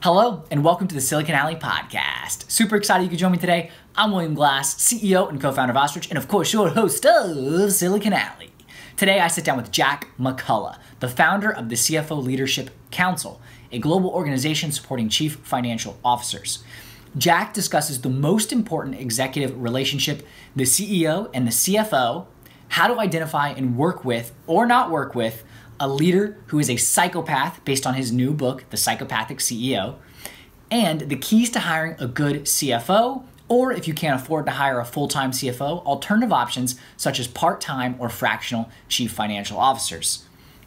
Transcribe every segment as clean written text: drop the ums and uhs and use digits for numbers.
Hello, and welcome to the Silicon Alley Podcast. Super excited you could join me today. I'm William Glass, CEO and co-founder of Ostrich, and of course, your host of Silicon Alley. Today, I sit down with Jack McCullough, the founder of the CFO Leadership Council, a global organization supporting chief financial officers. Jack discusses the most important executive relationship, the CEO and the CFO, how to identify and work with or not work with a leader who is a psychopath based on his new book, The Psychopathic CEO, and the keys to hiring a good CFO, or if you can't afford to hire a full-time CFO, alternative options such as part-time or fractional chief financial officers.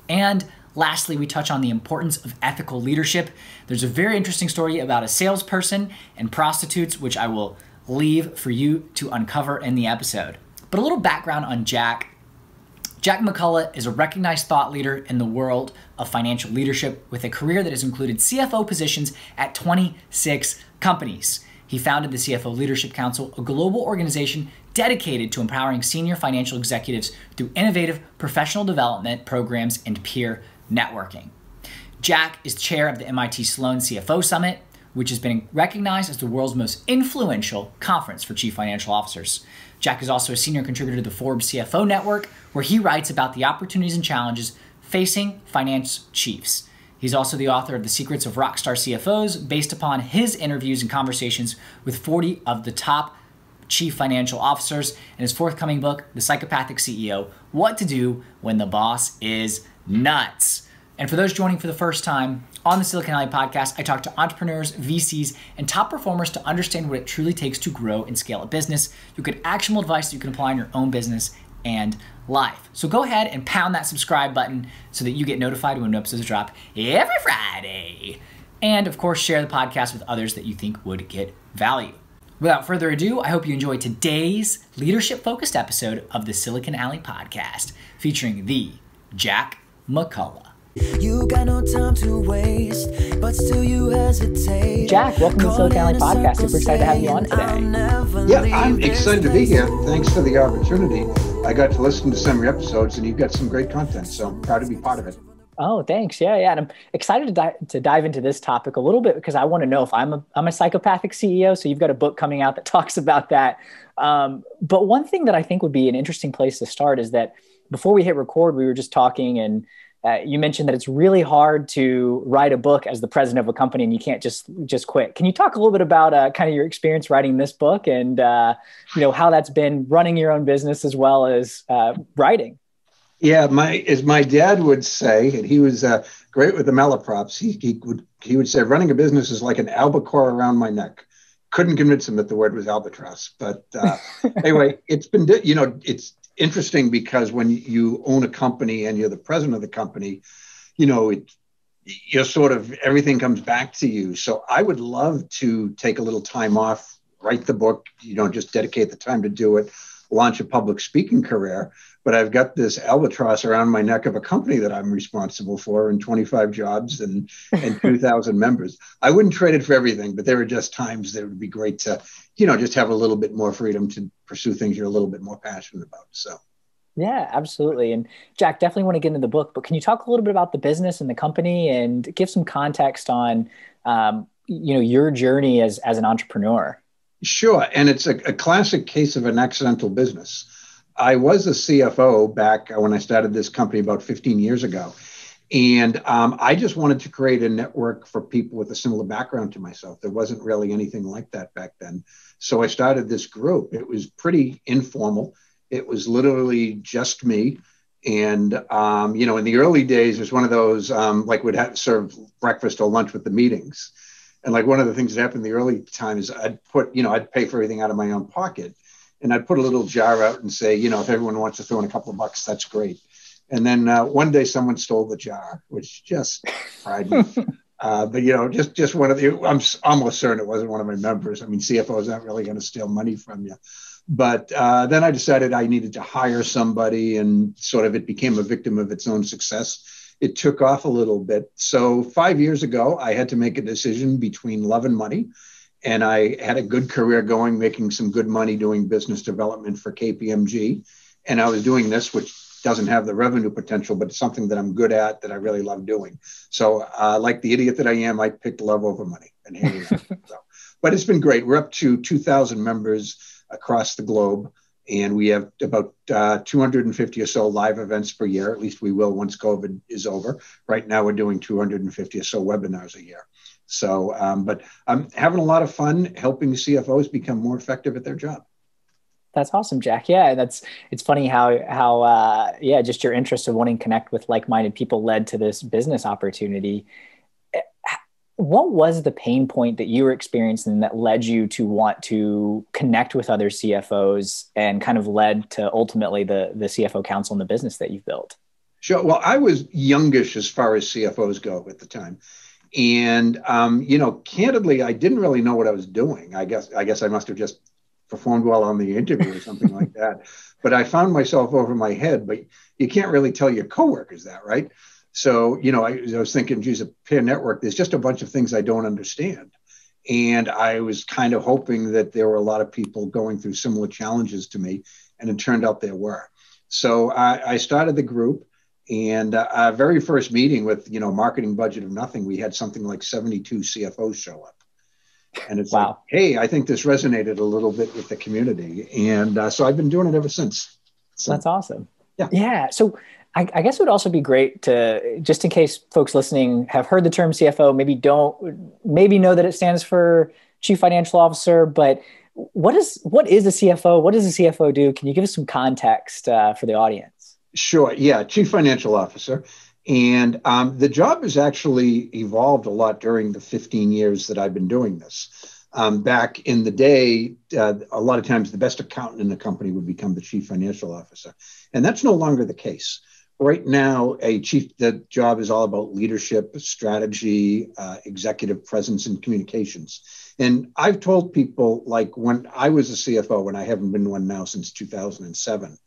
And lastly, we touch on the importance of ethical leadership. There's a very interesting story about a salesperson and prostitutes, which I will leave for you to uncover in the episode. But a little background on Jack. Jack McCullough is a recognized thought leader in the world of financial leadership with a career that has included CFO positions at 26 companies. He founded the CFO Leadership Council, a global organization dedicated to empowering senior financial executives through innovative professional development programs and peer networking. Jack is chair of the MIT Sloan CFO Summit, which has been recognized as the world's most influential conference for chief financial officers. Jack is also a senior contributor to the Forbes CFO Network, where he writes about the opportunities and challenges facing finance chiefs. He's also the author of The Secrets of Rockstar CFOs, based upon his interviews and conversations with 40 of the top chief financial officers, and his forthcoming book, The Psychopathic CEO, What to Do When the Boss is Nuts. And for those joining for the first time, on the Silicon Alley Podcast, I talk to entrepreneurs, VCs, and top performers to understand what it truly takes to grow and scale a business. You'll get actionable advice that you can apply in your own business and life. So go ahead and pound that subscribe button so that you get notified when new episodes drop every Friday. And of course, share the podcast with others that you think would get value. Without further ado, I hope you enjoy today's leadership-focused episode of the Silicon Alley Podcast, featuring the Jack McCullough. You got no time to waste, but still you hesitate. Jack, welcome to the Silicon Alley Podcast. Super excited to have you on today. Yeah, I'm excited to be here. Thanks for the opportunity. I got to listen to some of your episodes, and you've got some great content, so I'm proud to be part of it. Oh, thanks. Yeah. And I'm excited to dive into this topic a little bit because I want to know if I'm a psychopathic CEO. So you've got a book coming out that talks about that. But one thing that I think would be an interesting place to start is that before we hit record, we were just talking and you mentioned that it's really hard to write a book as the president of a company and you can't just quit. Can you talk a little bit about kind of your experience writing this book and how that's been running your own business as well as writing? Yeah, as my dad would say, and he was great with the malaprops. He would say running a business is like an albacore around my neck. Couldn't convince him that the word was albatross, but anyway, it's been it's interesting because when you own a company and you're the president of the company, you're sort of everything comes back to you. So I would love to take a little time off, write the book, just dedicate the time to do it, launch a public speaking career. But I've got this albatross around my neck of a company that I'm responsible for and 25 jobs and 2,000 members. I wouldn't trade it for everything, but there are just times that it would be great to, just have a little bit more freedom to pursue things you're a little bit more passionate about. So. Yeah, absolutely. And Jack, definitely want to get into the book, but can you talk a little bit about the business and the company and give some context on, your journey as an entrepreneur? Sure. And it's a classic case of an accidental business. I was a CFO back when I started this company about 15 years ago. And I just wanted to create a network for people with a similar background to myself. There wasn't really anything like that back then. So I started this group. It was pretty informal. It was literally just me. And, in the early days, it was one of those, we'd have to serve breakfast or lunch with the meetings. And one of the things that happened in the early times, I'd pay for everything out of my own pocket. And I'd put a little jar out and say, if everyone wants to throw in a couple of bucks, that's great. And then one day someone stole the jar, which just fried me. But, just one of the, I'm almost certain it wasn't one of my members. I mean, CFOs aren't really going to steal money from you. But then I decided I needed to hire somebody and sort of it became a victim of its own success. It took off a little bit. So 5 years ago, I had to make a decision between love and money. And I had a good career going, making some good money doing business development for KPMG. And I was doing this, which doesn't have the revenue potential, but it's something that I'm good at, that I really love doing. So like the idiot that I am, I picked love over money. And here we are. But it's been great. We're up to 2,000 members across the globe. And we have about 250 or so live events per year. At least we will once COVID is over. Right now, we're doing 250 or so webinars a year. So, but I'm having a lot of fun helping CFOs become more effective at their job. That's awesome, Jack. Yeah, it's funny how just your interest of wanting to connect with like-minded people led to this business opportunity. What was the pain point that you were experiencing that led you to want to connect with other CFOs and kind of led to ultimately the CFO Council and the business that you've built? Sure. Well, I was youngish as far as CFOs go at the time. And, candidly, I didn't really know what I was doing. I guess I must have just performed well on the interview or something like that. But I found myself over my head, but you can't really tell your coworkers that, right? So, I was thinking, geez, a peer network, there's just a bunch of things I don't understand. And I was kind of hoping that there were a lot of people going through similar challenges to me. And it turned out there were. So I started the group. And our very first meeting with, marketing budget of nothing, we had something like 72 CFOs show up. And it's wow. Like, hey, I think this resonated a little bit with the community. And so I've been doing it ever since. So, that's awesome. Yeah. Yeah. So I guess it would also be great to, just in case folks listening have heard the term CFO, maybe know that it stands for Chief Financial Officer, but what is a CFO? What does a CFO do? Can you give us some context for the audience? Sure. Yeah. Chief Financial Officer. And the job has actually evolved a lot during the 15 years that I've been doing this. Back in the day, a lot of times the best accountant in the company would become the chief financial officer. And that's no longer the case. Right now, the job is all about leadership, strategy, executive presence, and communications. And I've told people, like when I was a CFO, and I haven't been one now since 2007,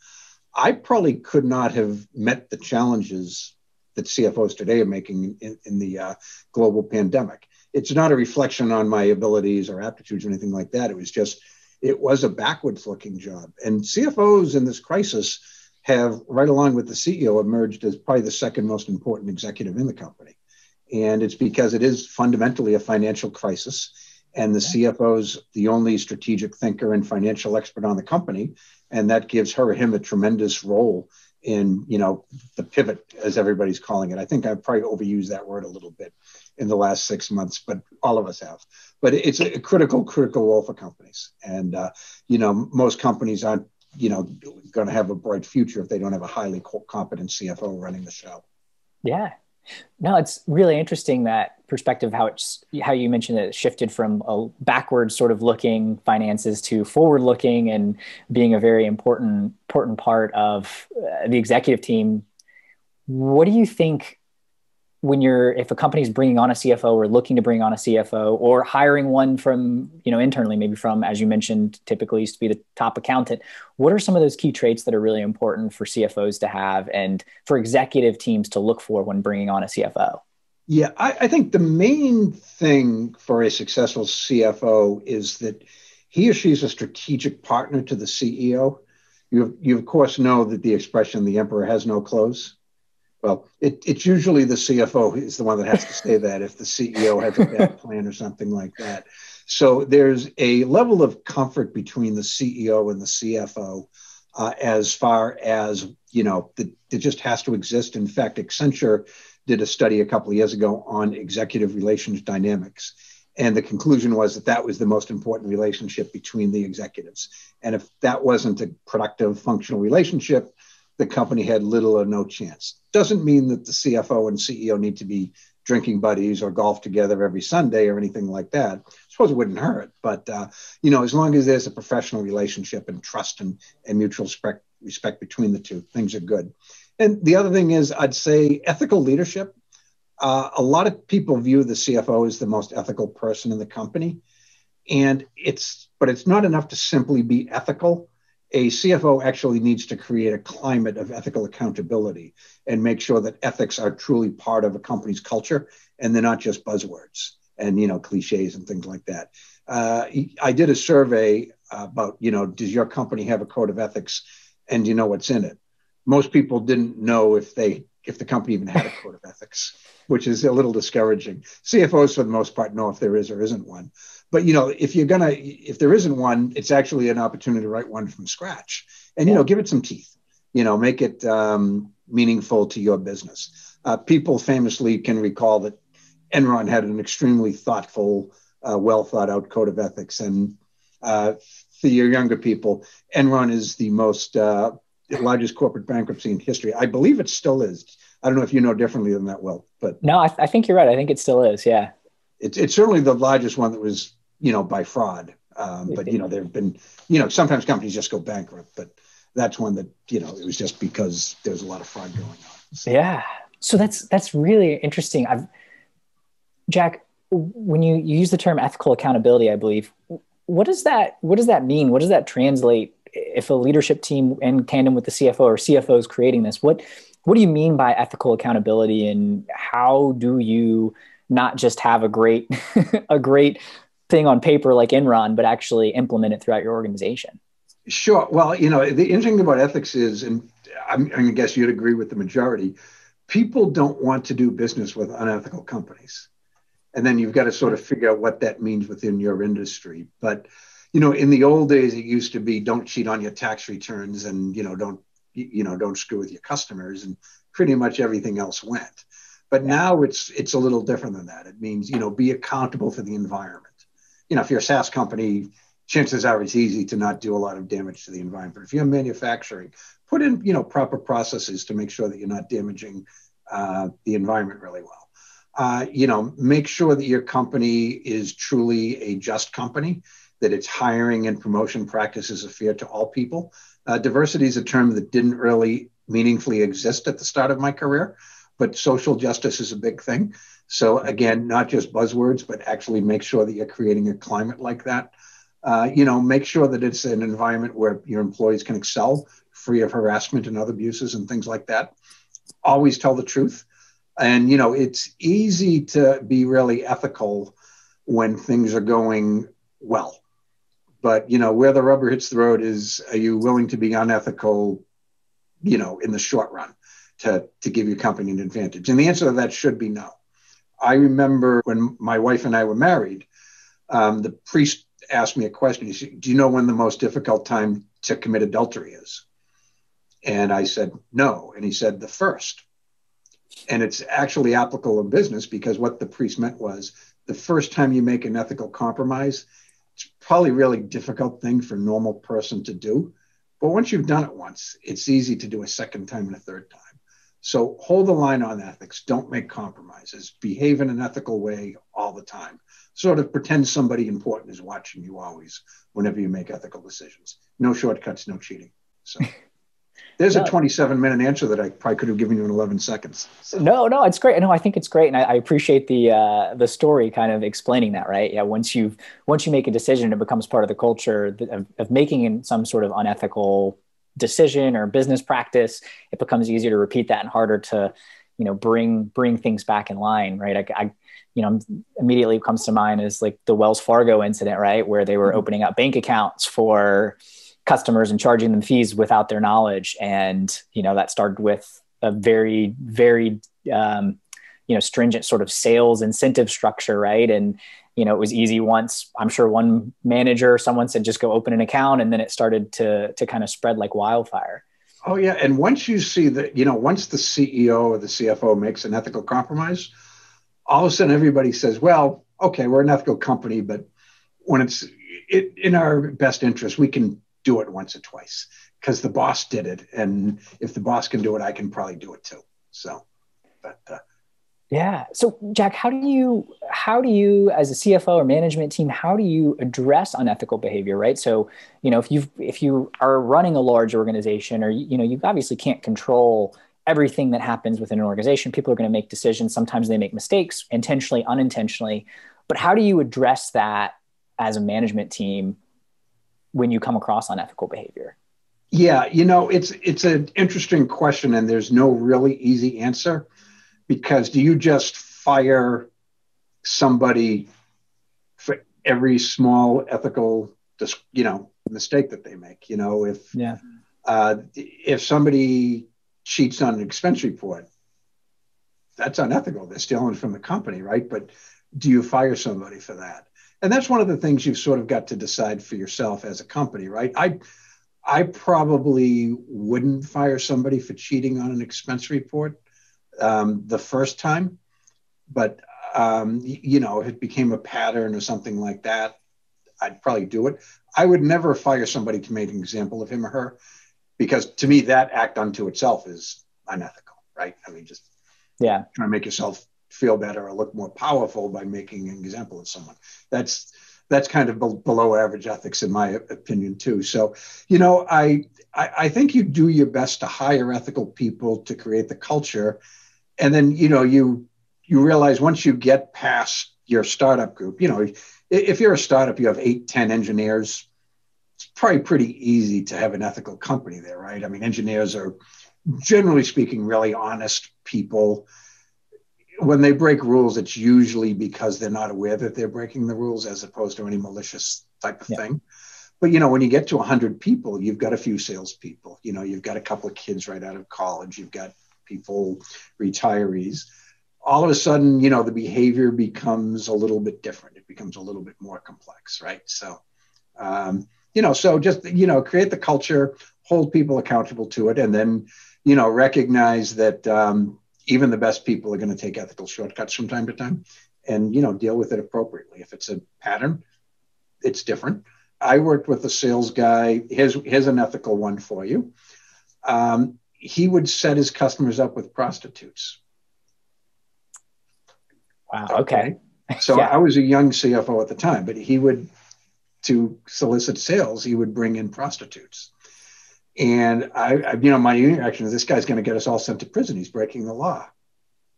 I probably could not have met the challenges that CFOs today are making in the global pandemic. It's not a reflection on my abilities or aptitudes or anything like that. It was a backwards looking job. And CFOs in this crisis have, right along with the CEO, emerged as probably the second most important executive in the company. And it's because it is fundamentally a financial crisis. And the CFO's the only strategic thinker and financial expert on the company. And that gives her or him a tremendous role in, the pivot, as everybody's calling it. I think I've probably overused that word a little bit in the last 6 months, but all of us have. But it's a critical role for companies. And, most companies aren't, going to have a bright future if they don't have a highly competent CFO running the show. Yeah. No, it's really interesting, that perspective, how you mentioned that it shifted from a backwards sort of looking finances to forward looking and being a very important part of the executive team. What do you think if a company is bringing on a CFO or looking to bring on a CFO or hiring one from, internally, maybe from, as you mentioned, typically used to be the top accountant, what are some of those key traits that are really important for CFOs to have and for executive teams to look for when bringing on a CFO? Yeah, I think the main thing for a successful CFO is that he or she is a strategic partner to the CEO. You of course know that the expression, the emperor has no clothes. Well, it's usually the CFO is the one that has to say that if the CEO has a bad plan or something like that. So there's a level of comfort between the CEO and the CFO as far as, that just has to exist. In fact, Accenture did a study a couple of years ago on executive relations dynamics. And the conclusion was that was the most important relationship between the executives. And if that wasn't a productive, functional relationship, the company had little or no chance. Doesn't mean that the CFO and CEO need to be drinking buddies or golf together every Sunday or anything like that. I suppose it wouldn't hurt, but as long as there's a professional relationship and trust and mutual respect between the two, things are good. And the other thing is, I'd say ethical leadership. A lot of people view the CFO as the most ethical person in the company, but it's not enough to simply be ethical. A CFO actually needs to create a climate of ethical accountability and make sure that ethics are truly part of a company's culture and they're not just buzzwords and, cliches and things like that. I did a survey about, does your company have a code of ethics and do you know what's in it? most people didn't know if the company even had a code of ethics, which is a little discouraging. CFOs, for the most part, know if there is or isn't one. But if there isn't one, it's actually an opportunity to write one from scratch, and give it some teeth. Make it meaningful to your business. People famously can recall that Enron had an extremely thoughtful, well thought out code of ethics, and for your younger people, Enron is the largest corporate bankruptcy in history. I believe it still is. I don't know if you know differently than that, Will, but no, I think you're right. I think it still is. Yeah, it's certainly the largest one that was by fraud. But there have been sometimes companies just go bankrupt, but that's one that it was just because there's a lot of fraud going on. So. Yeah, so that's really interesting. Jack, when you use the term ethical accountability, I believe, what does that mean? What does that translate? If a leadership team in tandem with the CFO or CFO is creating this, what do you mean by ethical accountability, and how do you not just have a great a great thing on paper like Enron, but actually implement it throughout your organization? Sure. Well, the interesting thing about ethics is, and I guess you'd agree with the majority, people don't want to do business with unethical companies. And then you've got to sort of figure out what that means within your industry. But, in the old days, it used to be don't cheat on your tax returns and, don't screw with your customers, and pretty much everything else went. But now it's a little different than that. It means, be accountable for the environment. If you're a SaaS company, chances are it's easy to not do a lot of damage to the environment. But if you're manufacturing, put in, proper processes to make sure that you're not damaging the environment really well. Make sure that your company is truly a just company, that its hiring and promotion practices are fair to all people. Diversity is a term that didn't really meaningfully exist at the start of my career, but social justice is a big thing. So again, not just buzzwords, but actually make sure that you're creating a climate like that. Make sure that it's an environment where your employees can excel, free of harassment and other abuses and things like that. Always tell the truth. And, it's easy to be really ethical when things are going well. But, where the rubber hits the road is, are you willing to be unethical, in the short run to give your company an advantage? And the answer to that should be no. I remember when my wife and I were married, the priest asked me a question. He said, do you know when the most difficult time to commit adultery is? And I said, no. And he said, the first. And it's actually applicable in business, because what the priest meant was the first time you make an ethical compromise, it's probably a really difficult thing for a normal person to do. But once you've done it once, it's easy to do a second time and a third time. So hold the line on ethics. Don't make compromises. Behave in an ethical way all the time. Sort of pretend somebody important is watching you always whenever you make ethical decisions. No shortcuts, no cheating. So there's a 27-minute answer that I probably could have given you in 11 seconds. So. No, it's great. No, I think it's great. And I appreciate the story kind of explaining that, right? Yeah. Once you make a decision, it becomes part of the culture of making some sort of unethical decision or business practice. It becomes easier to repeat that and harder to, bring things back in line, right? Immediately what comes to mind is like the Wells Fargo incident, right? Where they were opening up bank accounts for customers and charging them fees without their knowledge. And, that started with a very, very, stringent sort of sales incentive structure, right? And, it was easy once, I'm sure one manager, someone said, just go open an account. And then it started to kind of spread like wildfire. Oh, yeah. And once you see that, once the CEO or the CFO makes an ethical compromise, all of a sudden everybody says, well, okay, we're an ethical company, but when it's in our best interest, we can do it once or twice because the boss did it. And if the boss can do it, I can probably do it too. So, yeah. So Jack, how do you, as a CFO or management team, how do you address unethical behavior, right? So, if you are running a large organization, or, you obviously can't control everything that happens within an organization. People are going to make decisions. Sometimes they make mistakes, intentionally, unintentionally. But how do you address that as a management team when you come across unethical behavior? Yeah, it's an interesting question, and there's no really easy answer. Because do you just fire somebody for every small ethical, mistake that they make? If somebody cheats on an expense report, that's unethical. They're stealing from the company, right? But do you fire somebody for that? And that's one of the things you've sort of got to decide for yourself as a company, right? I probably wouldn't fire somebody for cheating on an expense report the first time, but if it became a pattern or something like that, I'd probably do it. I would never fire somebody to make an example of him or her, because to me, that act unto itself is unethical, right? I mean, just trying to make yourself feel better or look more powerful by making an example of someone. That's kind of below average ethics, in my opinion, too. So, I think you do your best to hire ethical people to create the culture. And then, you realize once you get past your startup group, if you're a startup, you have 8, 10 engineers, it's probably pretty easy to have an ethical company there, right? I mean, engineers are, generally speaking, really honest people. When they break rules, it's usually because they're not aware that they're breaking the rules, as opposed to any malicious type of thing. But, when you get to 100 people, you've got a few salespeople, you've got a couple of kids right out of college, you've got people, retirees. All of a sudden, the behavior becomes a little bit different. It becomes a little bit more complex, right? So, so just, create the culture, hold people accountable to it, and then, recognize that even the best people are going to take ethical shortcuts from time to time, and, deal with it appropriately. If it's a pattern, it's different. I worked with a sales guy. Here's an ethical one for you. He would set his customers up with prostitutes. Wow. Okay. So I was a young CFO at the time, but he would, to solicit sales, he would bring in prostitutes. And my reaction is, this guy's going to get us all sent to prison. He's breaking the law.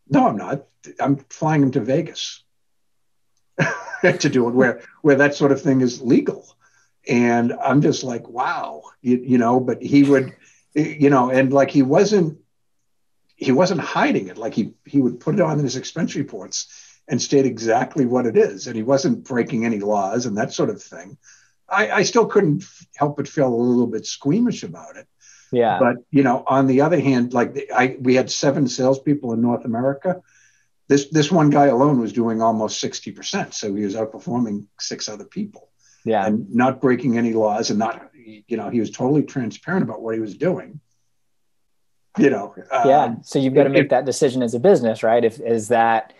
No, I'm not. I'm flying him to Vegas to do it where that sort of thing is legal. And I'm just like, wow, but he would, and like, he wasn't hiding it. Like he would put it on his expense reports and state exactly what it is. And he wasn't breaking any laws and that sort of thing. I still couldn't help but feel a little bit squeamish about it. Yeah. But, on the other hand, we had 7 salespeople in North America. This one guy alone was doing almost 60%. So he was outperforming 6 other people. Yeah. And not breaking any laws, and not, he was totally transparent about what he was doing. So you've got to make that decision as a business, right? Is that,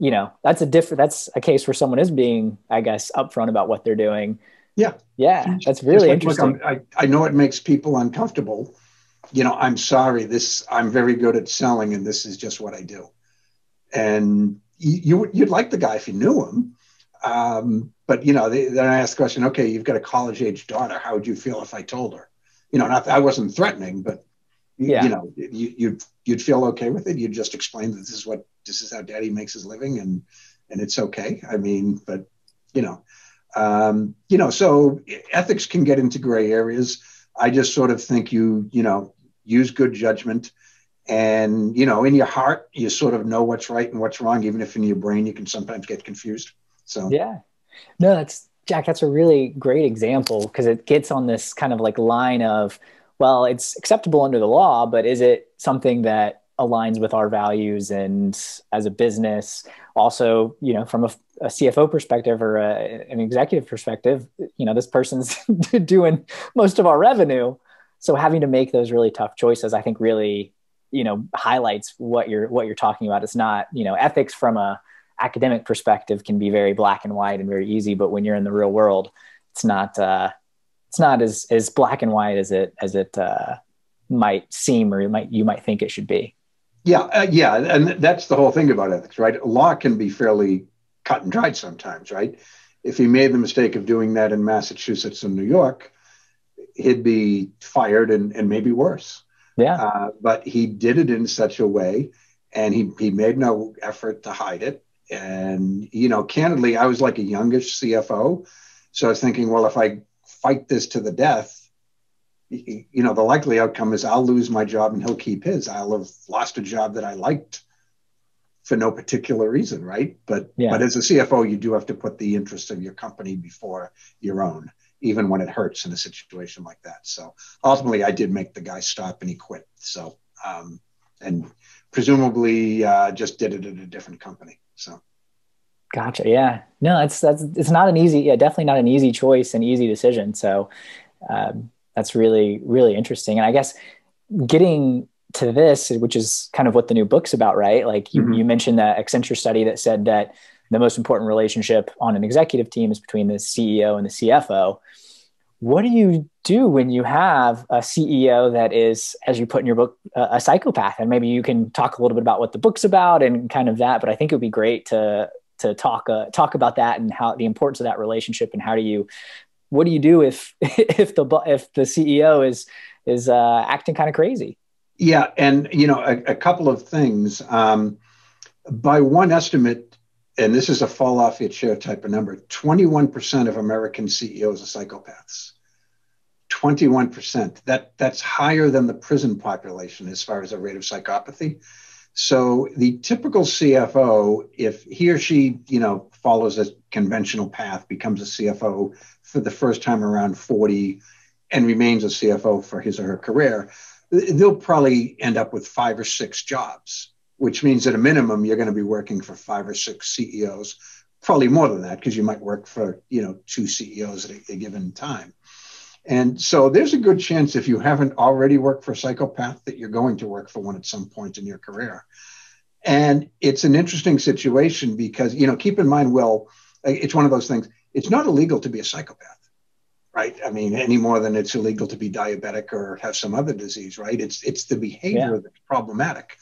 that's a case where someone is being, I guess, upfront about what they're doing. Yeah. Yeah. That's really interesting. Look, I know it makes people uncomfortable. I'm sorry, I'm very good at selling, and this is just what I do. And you'd like the guy if you knew him. But, then I asked the question, okay, you've got a college age daughter. How would you feel if I told her? I wasn't threatening, but you'd feel okay with it. You'd just explain that this is how daddy makes his living, and it's okay. I mean, but, so ethics can get into gray areas. I just sort of think use good judgment, and, in your heart, you sort of know what's right and what's wrong, even if in your brain you can sometimes get confused. So, yeah, no, Jack, that's a really great example, because it gets on this kind of like line of, well, it's acceptable under the law, but is it something that aligns with our values? And as a business, also, from a CFO perspective or an executive perspective, this person's doing most of our revenue. So having to make those really tough choices, I think really, highlights what you're talking about. It's not, ethics from a academic perspective can be very black and white and very easy, but when you're in the real world, it's not as black and white as it might seem, or you might think it should be. Yeah. And that's the whole thing about ethics, right? Law can be fairly cut and dried sometimes, right? If he made the mistake of doing that in Massachusetts and New York, he'd be fired and maybe worse. Yeah. But he did it in such a way, and he made no effort to hide it. And, candidly, I was like a youngish CFO. So I was thinking, well, if I fight this to the death, the likely outcome is I'll lose my job and he'll keep his. I'll have lost a job that I liked for no particular reason, right? But as a CFO, you do have to put the interests of your company before your own, even when it hurts in a situation like that. So ultimately, I did make the guy stop, and he quit. So, and presumably just did it at a different company. So. Gotcha. Yeah. No, it's not an easy, yeah, definitely not an easy choice and easy decision. So that's really, really interesting. And I guess getting to this, which is kind of what the new book's about, right? Like you mentioned that Accenture study that said that the most important relationship on an executive team is between the CEO and the CFO. What do you do when you have a CEO that is, as you put in your book, a psychopath? And maybe you can talk a little bit about what the book's about and kind of that, but I think it would be great to talk about that and how the importance of that relationship and what do you do if the CEO is acting kind of crazy? Yeah. And, a couple of things, by one estimate, and this is a fall off your chair type of number, 21% of American CEOs are psychopaths. 21%. That's higher than the prison population as far as the rate of psychopathy. So the typical CFO, if he or she, follows a conventional path, becomes a CFO for the first time around 40 and remains a CFO for his or her career, they'll probably end up with 5 or 6 jobs, which means at a minimum, you're going to be working for 5 or 6 CEOs, probably more than that, because you might work for, 2 CEOs at a given time. And so there's a good chance if you haven't already worked for a psychopath that you're going to work for one at some point in your career. And it's an interesting situation because, keep in mind, it's one of those things. It's not illegal to be a psychopath, right? I mean, any more than it's illegal to be diabetic or have some other disease, right? It's the behavior that's problematic.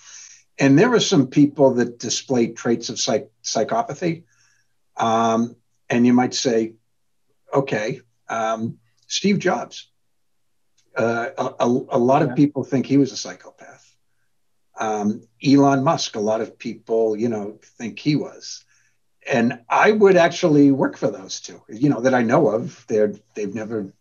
And there are some people that display traits of psychopathy. And you might say, okay, Steve Jobs. A lot of people think he was a psychopath. Elon Musk, a lot of people, think he was. And I would actually work for those two, that I know of. They've never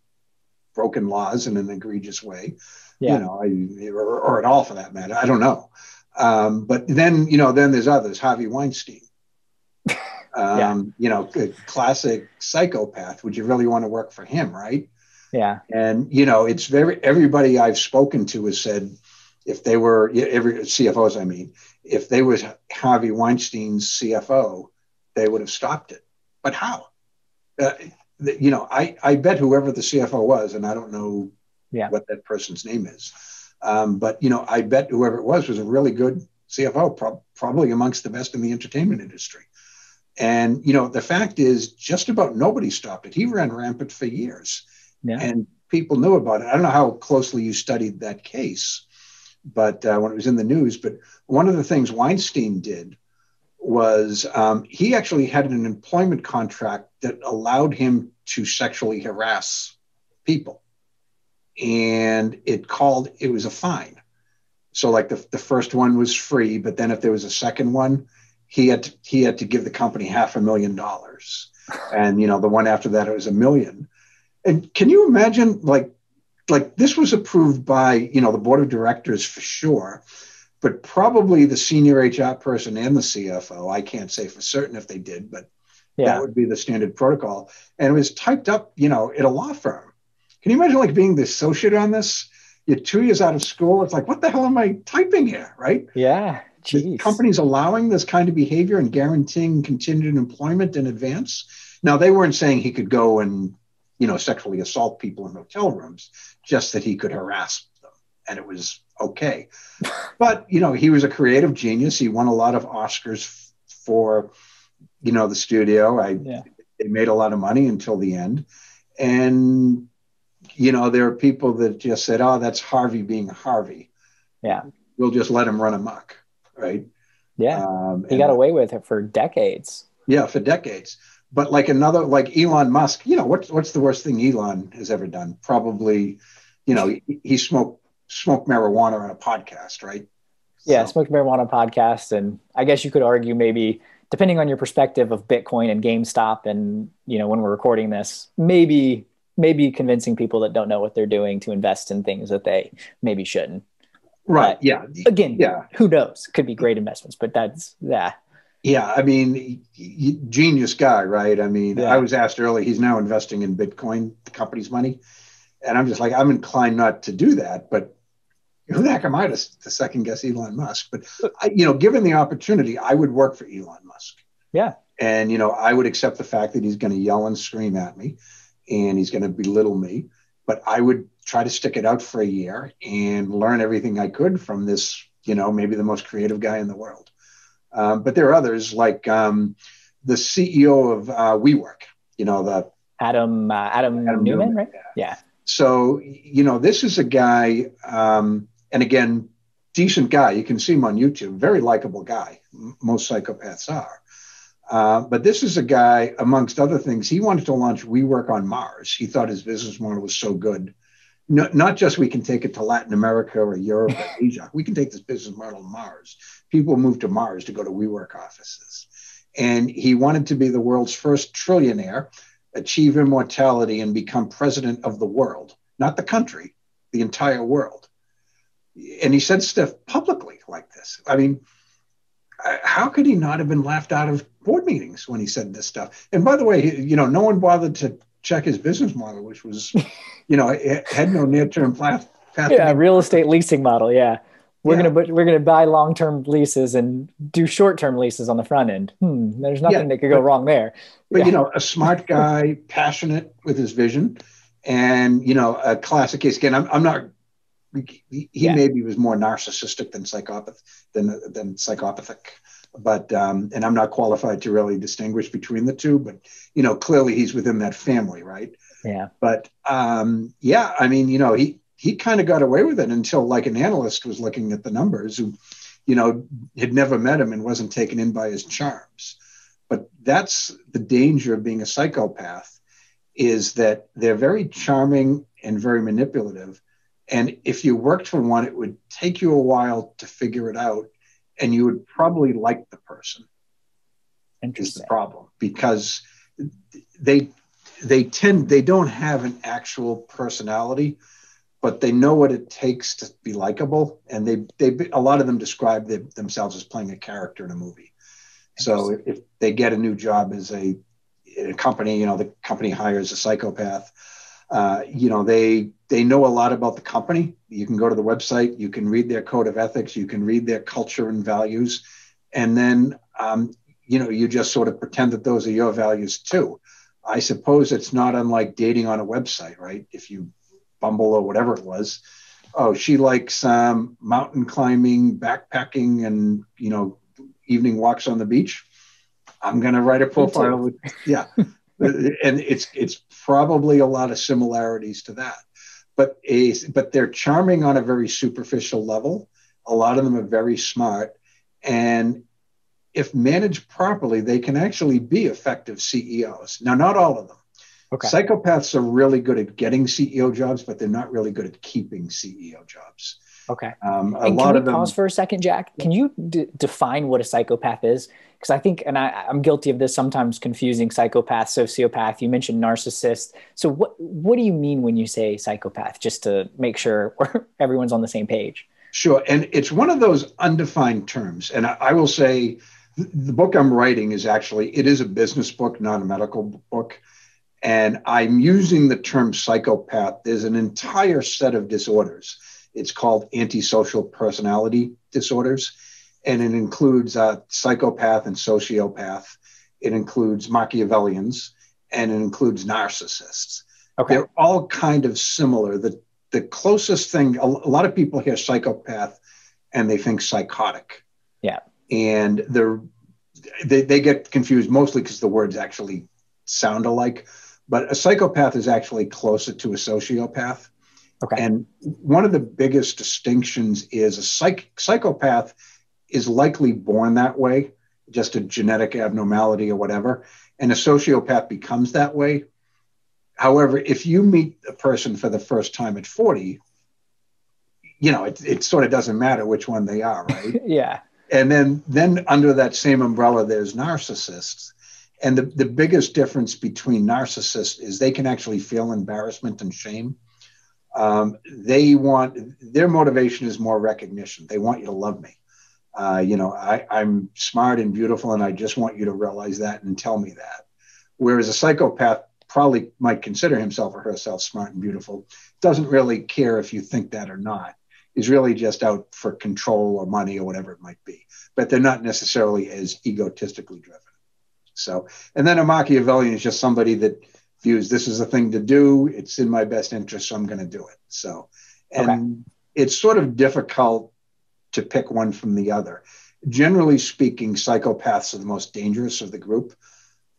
broken laws in an egregious way, or at all for that matter. I don't know. But then there's others, Harvey Weinstein. Classic psychopath. Would you really want to work for him, right? Yeah. And, it's everybody I've spoken to has said if they were, every CFOs, if they was Harvey Weinstein's CFO, they would have stopped it. But how? I bet whoever the CFO was, and I don't know what that person's name is, but, I bet whoever it was a really good CFO, probably amongst the best in the entertainment industry. And, the fact is just about nobody stopped it. He ran rampant for years. Yeah. And people knew about it. I don't know how closely you studied that case, but when it was in the news, but one of the things Weinstein did was he actually had an employment contract that allowed him to sexually harass people. And it was a fine. So like the first one was free, but then if there was a second one, he had to give the company $500,000. And, the one after that, it was $1 million. And can you imagine, like this was approved by, the board of directors for sure, but probably the senior HR person and the CFO. I can't say for certain if they did, but that would be the standard protocol. And it was typed up, at a law firm. Can you imagine being the associate on this? You're 2 years out of school. It's like, what the hell am I typing here, right? Yeah. The company's allowing this kind of behavior and guaranteeing continued employment in advance. Now, they weren't saying he could go and, sexually assault people in hotel rooms, just that he could harass them. And it was okay. But, he was a creative genius. He won a lot of Oscars for, the studio. They made a lot of money until the end. And, there are people that just said, oh, that's Harvey being Harvey. Yeah. We'll just let him run amok. Right. Yeah. He got away with it for decades. Yeah. For decades. But like Elon Musk, what's the worst thing Elon has ever done? Probably, he smoked marijuana on a podcast, right? Yeah. Smoked marijuana podcast. And I guess you could argue maybe, depending on your perspective of Bitcoin and GameStop and, when we're recording this, maybe convincing people that don't know what they're doing to invest in things that they maybe shouldn't. Right. But again, who knows? Could be great investments, but that's. Yeah. Genius guy, right? I was asked earlier, he's now investing in Bitcoin, the company's money. And I'm just like, I'm inclined not to do that. But, who the heck am I to second guess Elon Musk? But given the opportunity, I would work for Elon Musk. Yeah. And, I would accept the fact that he's going to yell and scream at me and he's going to belittle me, but I would try to stick it out for a year and learn everything I could from this, maybe the most creative guy in the world. But there are others like the CEO of WeWork, the Adam Newman, right? Yeah. So, this is a guy, and again, decent guy. You can see him on YouTube, very likable guy. Most psychopaths are. But this is a guy, amongst other things, he wanted to launch WeWork on Mars. He thought his business model was so good. Not just we can take it to Latin America or Europe or Asia. We can take this business model to Mars. People move to Mars to go to WeWork offices. And he wanted to be the world's first trillionaire, achieve immortality, and become president of the world, not the country, the entire world. And he said stuff publicly like this. I mean, how could he not have been laughed out of board meetings when he said this stuff? And by the way, no one bothered to check his business model, which was, it had no near-term path. Yeah, real estate leasing model. Yeah. We're gonna buy long-term leases and do short-term leases on the front end. There's nothing that could go wrong there. But a smart guy, passionate with his vision, and a classic case. Again, I'm not. He maybe was more narcissistic than psychopathic, but and I'm not qualified to really distinguish between the two. But clearly he's within that family, right? Yeah. But I mean, he kind of got away with it until like an analyst was looking at the numbers who, had never met him and wasn't taken in by his charms. But that's the danger of being a psychopath, is that they're very charming and very manipulative. And if you worked for one, it would take you a while to figure it out, and you would probably like the person. Is the problem, because they don't have an actual personality, but they know what it takes to be likable. And a lot of them describe themselves as playing a character in a movie. So if they get a new job in a company, the company hires a psychopath, they know a lot about the company. You can go to the website, you can read their code of ethics, you can read their culture and values. And then, you just sort of pretend that those are your values too. I suppose it's not unlike dating on a website, right? If you Bumble or whatever it was, oh, she likes mountain climbing, backpacking, and, evening walks on the beach. I'm going to write a profile. Yeah. And it's probably a lot of similarities to that, but they're charming on a very superficial level. A lot of them are very smart, and if managed properly, they can actually be effective CEOs. Now, not all of them. Okay. Psychopaths are really good at getting CEO jobs, but they're not really good at keeping CEO jobs. Okay. And can we pause for a second, Jack? Can you define what a psychopath is? Because I think, and I'm guilty of this, sometimes confusing psychopath, sociopath. You mentioned narcissist. So what do you mean when you say psychopath, just to make sure everyone's on the same page? Sure. And it's one of those undefined terms. And I will say the book I'm writing is it is a business book, not a medical book. And I'm using the term psychopath. There's an entire set of disorders. It's called antisocial personality disorders. And it includes psychopath and sociopath. It includes Machiavellians, and it includes narcissists. Okay. They're all kind of similar. The closest thing, a lot of people hear psychopath and they think psychotic. Yeah. And they get confused mostly because the words actually sound alike. But a psychopath is actually closer to a sociopath. Okay. And one of the biggest distinctions is a psychopath is likely born that way, just a genetic abnormality or whatever. And a sociopath becomes that way. However, if you meet a person for the first time at 40, it sort of doesn't matter which one they are, right? Yeah. And then under that same umbrella, there's narcissists. And the biggest difference between narcissists is they can actually feel embarrassment and shame. Their motivation is more recognition. They want you to love me. I'm smart and beautiful, and I just want you to realize that and tell me that. Whereas a psychopath probably might consider himself or herself smart and beautiful, doesn't really care if you think that or not. is really just out for control or money or whatever it might be, but they're not necessarily as egotistically driven. So, and then a Machiavellian is just somebody that views this is a thing to do. It's in my best interest, so I'm going to do it. So, and it's sort of difficult to pick one from the other. Generally speaking, psychopaths are the most dangerous of the group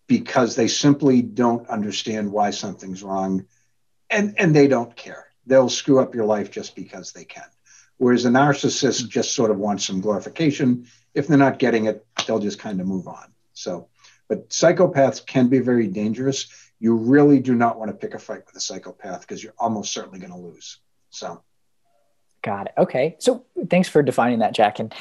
because they simply don't understand why something's wrong, and they don't care. They'll screw up your life just because they can. Whereas a narcissist just sort of wants some glorification. If they're not getting it, they'll just kind of move on. So, but psychopaths can be very dangerous. You really do not want to pick a fight with a psychopath because you're almost certainly going to lose. So, got it. Okay. So thanks for defining that, Jack. And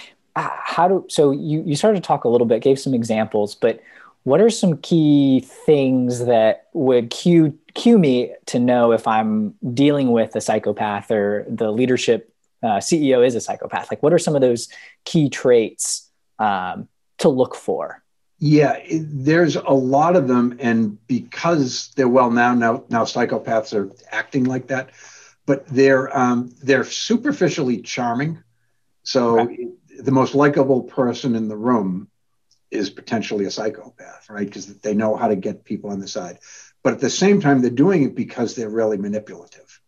so you started to talk a little bit, gave some examples, but what are some key things that would cue me to know if I'm dealing with a psychopath or the leadership CEO is a psychopath? Like, what are some of those key traits to look for? Yeah, there's a lot of them. And because they're well now psychopaths are acting like that, but they're superficially charming. So the most likable person in the room is potentially a psychopath, right? Because they know how to get people on the side. But at the same time, they're doing it because they're really manipulative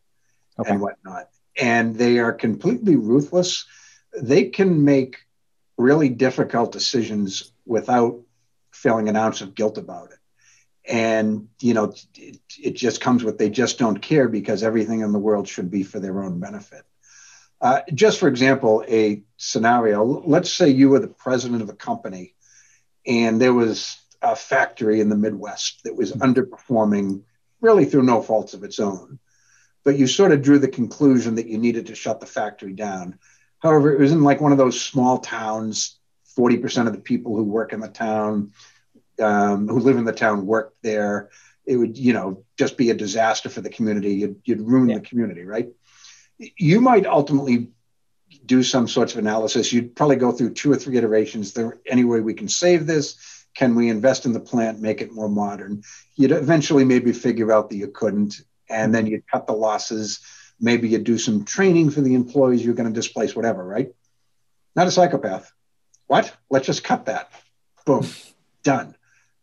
and whatnot. And they are completely ruthless. They can make really difficult decisions without feeling an ounce of guilt about it. And, it just comes with, they just don't care because everything in the world should be for their own benefit. Just for example, a scenario, let's say you were the president of a company and there was a factory in the Midwest that was underperforming really through no faults of its own. But you sort of drew the conclusion that you needed to shut the factory down. However, it was in like one of those small towns, 40% of the people who work in the town, who live in the town work there. It would, just be a disaster for the community. You'd ruin the community, right? You might ultimately do some sorts of analysis. You'd probably go through 2 or 3 iterations. Is there any way we can save this? Can we invest in the plant, make it more modern? You'd eventually maybe figure out that you couldn't, and then you'd cut the losses. Maybe you'd do some training for the employees you're going to displace, whatever, right? Not a psychopath. What? Let's just cut that. Boom, done.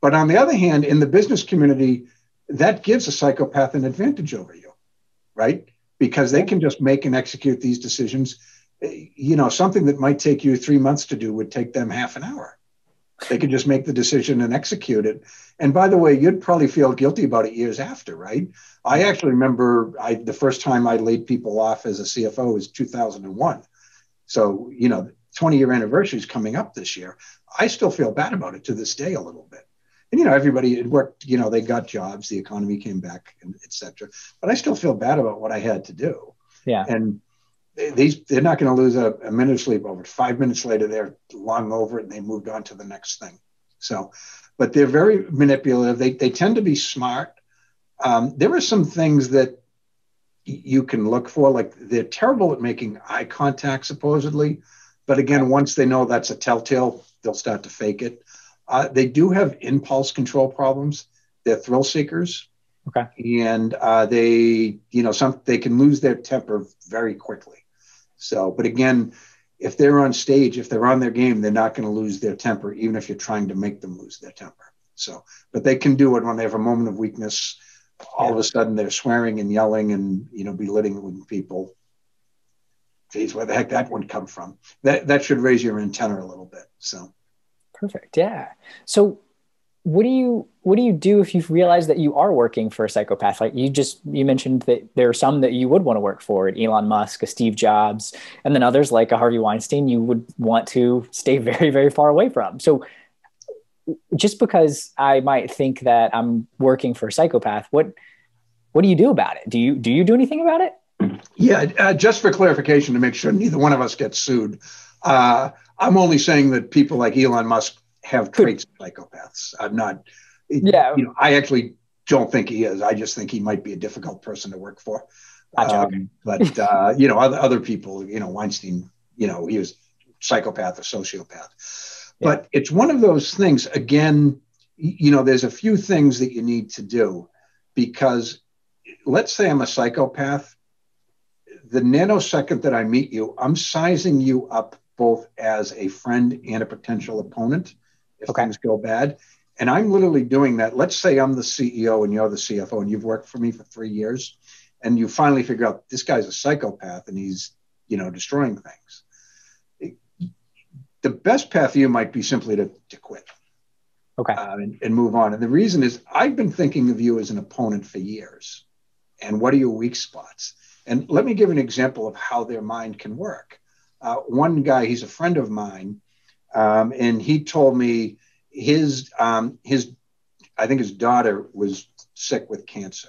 But on the other hand, in the business community, that gives a psychopath an advantage over you, right? Because they can just make and execute these decisions. Something that might take you 3 months to do would take them half an hour. They could just make the decision and execute it. And by the way, you'd probably feel guilty about it years after, right? I actually remember the first time I laid people off as a CFO was 2001. So, 20-year anniversary is coming up this year. I still feel bad about it to this day a little bit. And, everybody had worked, they got jobs, the economy came back, and et cetera. But I still feel bad about what I had to do. Yeah. And they're not going to lose a minute of sleep over it. 5 minutes later, they're long over it and they moved on to the next thing. So, but they're very manipulative. They tend to be smart. There are some things that you can look for, like they're terrible at making eye contact, supposedly. But again, once they know that's a telltale, they'll start to fake it. They do have impulse control problems. They're thrill seekers. Okay. And they can lose their temper very quickly. So, but again, if they're on stage, if they're on their game, they're not going to lose their temper, even if you're trying to make them lose their temper. So, but they can do it when they have a moment of weakness. All of a sudden they're swearing and yelling and, belittling people. Geez, where the heck that one come from? That should raise your antenna a little bit. So. Perfect. Yeah. So what do you do if you've realized that you are working for a psychopath? Like you mentioned that there are some that you would want to work for, Elon Musk, a Steve Jobs, and then others like a Harvey Weinstein you would want to stay very, very far away from. So just because I might think that I'm working for a psychopath, what do you do about it? Do you do anything about it? Yeah. Just for clarification, to make sure neither one of us gets sued. I'm only saying that people like Elon Musk have traits of psychopaths. I'm not, I actually don't think he is. I just think he might be a difficult person to work for. But other people, Weinstein, he was psychopath or sociopath. Yeah. But it's one of those things, again, there's a few things that you need to do because let's say I'm a psychopath. the nanosecond that I meet you, I'm sizing you up both as a friend and a potential opponent if things go bad. And I'm literally doing that. Let's say I'm the CEO and you're the CFO and you've worked for me for 3 years and you finally figure out this guy's a psychopath and he's, destroying things. The best path for you might be simply to quit. And move on. And the reason is I've been thinking of you as an opponent for years. And what are your weak spots? And let me give an example of how their mind can work. One guy, he's a friend of mine, and he told me I think his daughter was sick with cancer.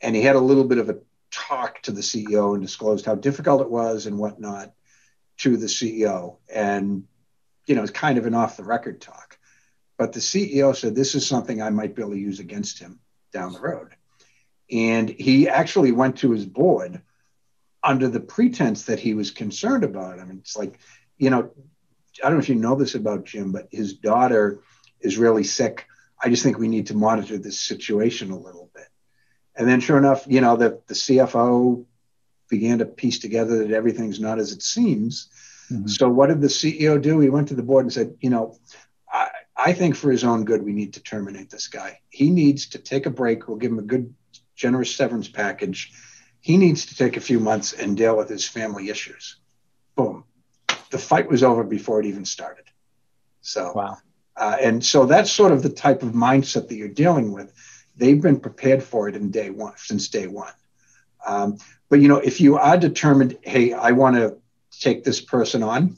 And he had a little bit of a talk to the CEO and disclosed how difficult it was and whatnot to the CEO. And, it's kind of an off the record talk. But the CEO said, this is something I might be able to use against him down the road. And he actually went to his board under the pretense that he was concerned about him. It's like, I don't know if you know this about Jim, but his daughter is really sick. I just think we need to monitor this situation a little bit. And then sure enough, the CFO began to piece together that everything's not as it seems. Mm-hmm. So what did the CEO do? He went to the board and said, I think for his own good, we need to terminate this guy. He needs to take a break. We'll give him a good, generous severance package. He needs to take a few months and deal with his family issues. Boom. The fight was over before it even started. So, wow. And so that's sort of the type of mindset that you're dealing with. They've been prepared for it since day one. But, if you are determined, hey, I want to take this person on.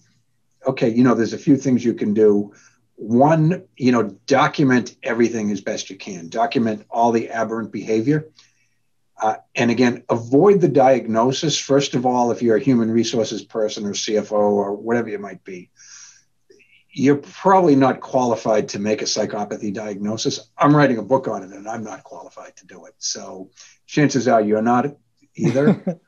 Okay. There's a few things you can do. One, document everything as best you can. Document all the aberrant behavior. And again, avoid the diagnosis. First of all, if you're a human resources person or CFO or whatever you might be, you're probably not qualified to make a psychopathy diagnosis. I'm writing a book on it and I'm not qualified to do it. So chances are you're not either.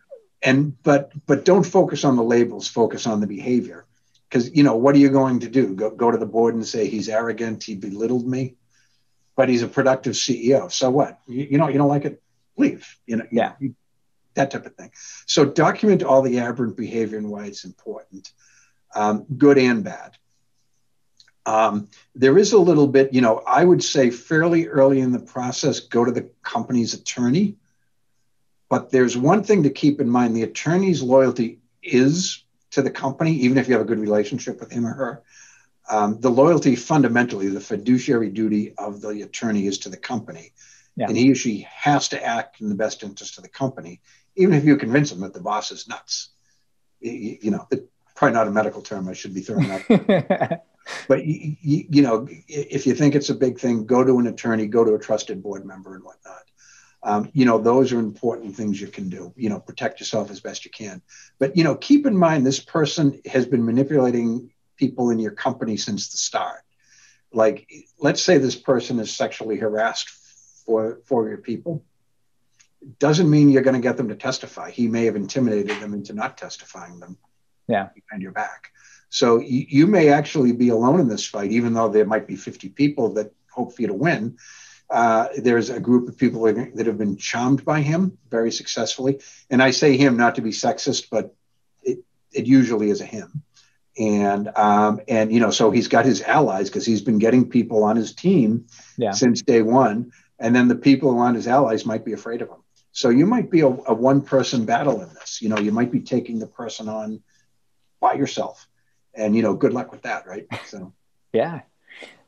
But don't focus on the labels, focus on the behavior. Because, what are you going to do? Go to the board and say he's arrogant, he belittled me, but he's a productive CEO. So what? You don't like it? Leave. That type of thing. So document all the aberrant behavior and why it's important, good and bad. There is a little bit, I would say fairly early in the process, go to the company's attorney. But there's one thing to keep in mind. The attorney's loyalty is to the company, even if you have a good relationship with him or her. The loyalty, fundamentally, the fiduciary duty of the attorney is to the company. Yeah. And he or she has to act in the best interest of the company, even if you convince him that the boss is nuts. Probably not a medical term I should be throwing out. But, if you think it's a big thing, go to an attorney, go to a trusted board member and whatnot. Those are important things you can do, protect yourself as best you can. But, keep in mind, this person has been manipulating people in your company since the start. Like, let's say this person is sexually harassed for your people. Doesn't mean you're going to get them to testify. He may have intimidated them into not testifying them behind your back. So you may actually be alone in this fight, even though there might be 50 people that hope for you to win. There's a group of people that have been charmed by him very successfully. And I say him not to be sexist, but it usually is a him. And so he's got his allies because he's been getting people on his team since day one. And then the people around his allies might be afraid of him. So you might be a one-person battle in this. You might be taking the person on by yourself. And, good luck with that, right? So yeah.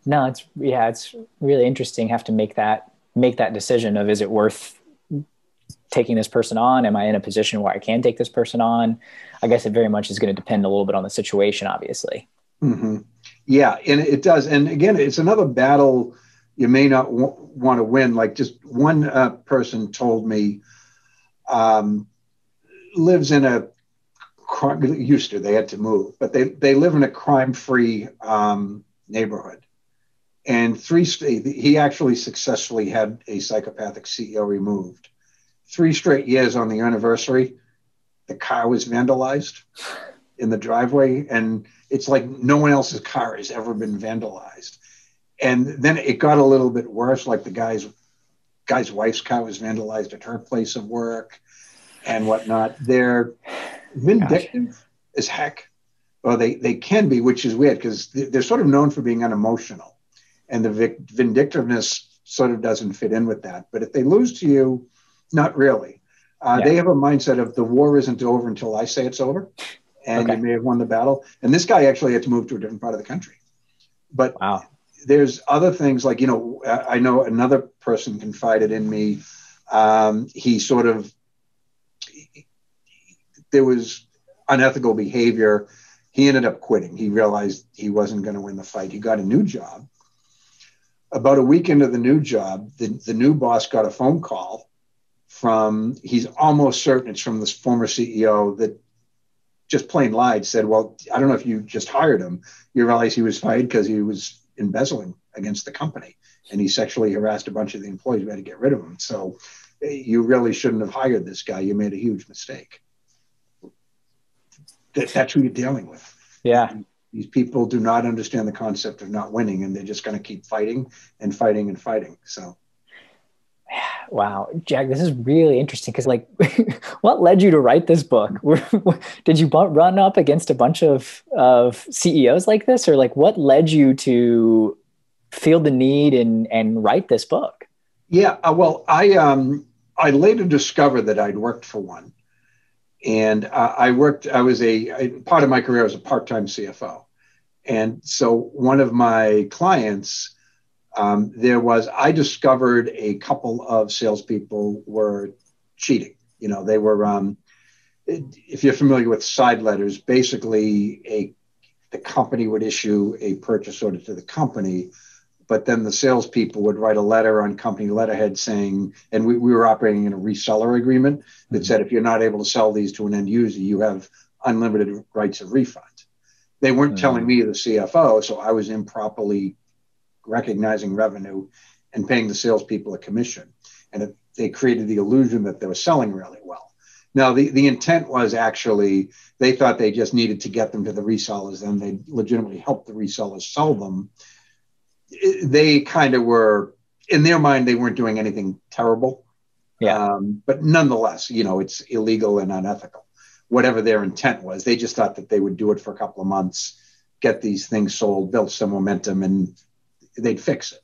No, it's really interesting. Have to make that decision of, is it worth taking this person on? Am I in a position where I can take this person on? I guess it very much is going to depend a little bit on the situation, obviously. Mm-hmm. Yeah, and it does. And again, it's another battle you may not want to win. Like just one person told me, lives in a used to, they had to move, but they live in a crime-free neighborhood. And he actually successfully had a psychopathic CEO removed. 3 straight years on the anniversary, the car was vandalized in the driveway. And it's like no one else's car has ever been vandalized. And then it got a little bit worse. Like the guy's wife's car was vandalized at her place of work. and whatnot. They're vindictive as heck. Well, they can be, which is weird because they're sort of known for being unemotional, and the vindictiveness sort of doesn't fit in with that. But if they lose to you, not really. They have a mindset of the war isn't over until I say it's over, and you may have won the battle. And this guy actually had to move to a different part of the country. But there's other things like, I know another person confided in me. There was unethical behavior. He ended up quitting. He realized he wasn't going to win the fight. He got a new job. About a week into the new job, the new boss got a phone call he's almost certain it's from this former CEO that just plain lied, said, well, I don't know if you just hired him. You realize he was fired because he was embezzling against the company and he sexually harassed a bunch of the employees. We had to get rid of him. So you really shouldn't have hired this guy. You made a huge mistake. That's who you're dealing with. Yeah. These people do not understand the concept of not winning, and they're just going to keep fighting and fighting and fighting. So. Wow, Jack, this is really interesting because, what led you to write this book? Did you run up against a bunch of CEOs like this, or what led you to feel the need and write this book? Yeah, well, I later discovered that I'd worked for one, and part of my career was a part-time CFO, and so one of my clients. I discovered a couple of salespeople were cheating. They were, if you're familiar with side letters, basically the company would issue a purchase order to the company, but then the salespeople would write a letter on company letterhead saying, and we were operating in a reseller agreement that said, if you're not able to sell these to an end user, you have unlimited rights of refund. They weren't telling me, the CFO, so I was improperly recognizing revenue and paying the salespeople a commission. And they created the illusion that they were selling really well. Now, the intent was actually, they thought they just needed to get them to the resellers, and they legitimately helped the resellers sell them. They kind of were, in their mind, they weren't doing anything terrible. Yeah. But nonetheless, it's illegal and unethical. Whatever their intent was, they just thought that they would do it for a couple of months, get these things sold, build some momentum, and they'd fix it,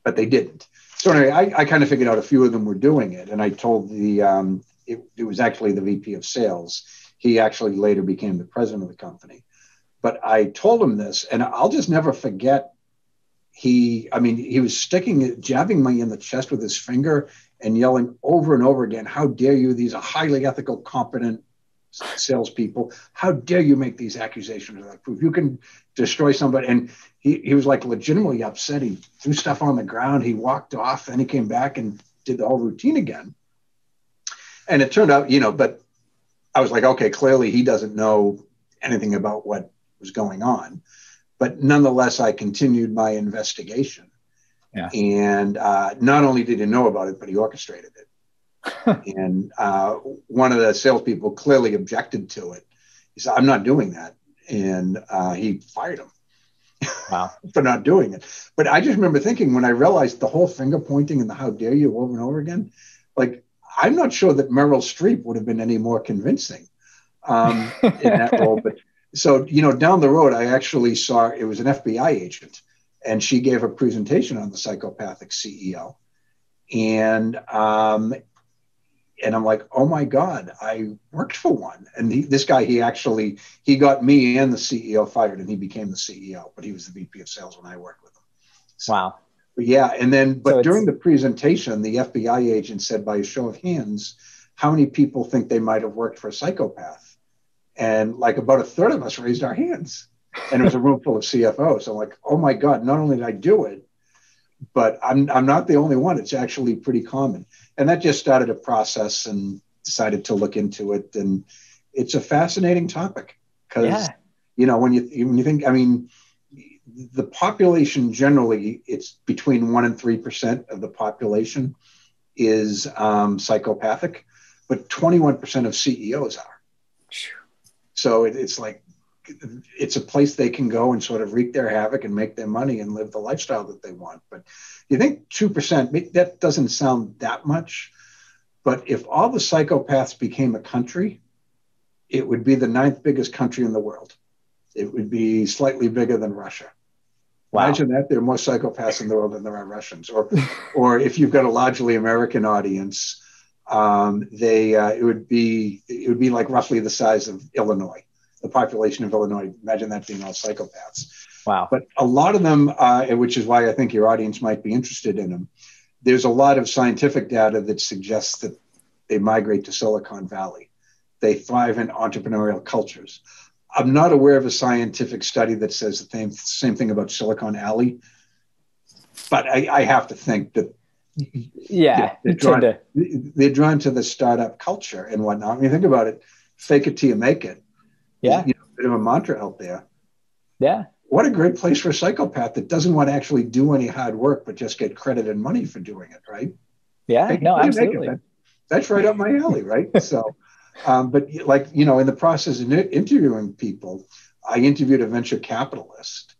but they didn't. So anyway, I kind of figured out a few of them were doing it, and I told it was actually the VP of sales. He actually later became the president of the company. But I told him this, and I'll just never forget. He was jabbing me in the chest with his finger and yelling over and over again, "How dare you? These are highly ethical, competent salespeople. How dare you make these accusations without proof? You can destroy somebody." And he was legitimately upset. He threw stuff on the ground. He walked off. Then he came back and did the whole routine again. And it turned out, but I was like, okay, clearly he doesn't know anything about what was going on. But nonetheless, I continued my investigation. Yeah. And not only did he know about it, but he orchestrated it. And one of the salespeople clearly objected to it. He said, "I'm not doing that." And he fired him. Wow. For not doing it. But I just remember thinking, when I realized the whole finger pointing and the "how dare you" over and over again, I'm not sure that Meryl Streep would have been any more convincing in that role. But so, down the road, I actually saw, it was an FBI agent, and she gave a presentation on the psychopathic CEO. And I'm like, oh my God, I worked for one. And this guy, he got me and the CEO fired, and he became the CEO, but he was the VP of sales when I worked with him. So, wow. Yeah. And then, during the presentation, the FBI agent said, by a show of hands, how many people think they might have worked for a psychopath? And about a third of us raised our hands. And it was a room full of CFOs. So I'm like, oh my God, not only did I do it, but I'm not the only one. It's actually pretty common. And that just started a process, and decided to look into it. And it's a fascinating topic because, when you think, the population generally, it's between 1% and 3% of the population is psychopathic, but 21% of CEOs are. So it's a place they can go and sort of wreak their havoc and make their money and live the lifestyle that they want. But you think 2%, that doesn't sound that much, But if all the psychopaths became a country, it would be the 9th biggest country in the world. It would be slightly bigger than Russia. Wow. Imagine that. There are more psychopaths in the world than there are Russians. Or if you've got a largely American audience, it would be like roughly the size of Illinois, the population of Illinois. Imagine that being all psychopaths. Wow. But a lot of them, which is why I think your audience might be interested in them, there's a lot of scientific data that suggests that they migrate to Silicon Valley. They thrive in entrepreneurial cultures. I'm not aware of a scientific study that says the same thing about Silicon Alley, but I have to think that they're drawn to the startup culture and whatnot. I mean, think about it. Fake it till you make it. Yeah. A bit of a mantra out there. Yeah. What a great place for a psychopath that doesn't want to actually do any hard work, but just get credit and money for doing it, right? Yeah, no, absolutely. That's right up my alley, right? So, but like, in the process of interviewing people, I interviewed a venture capitalist.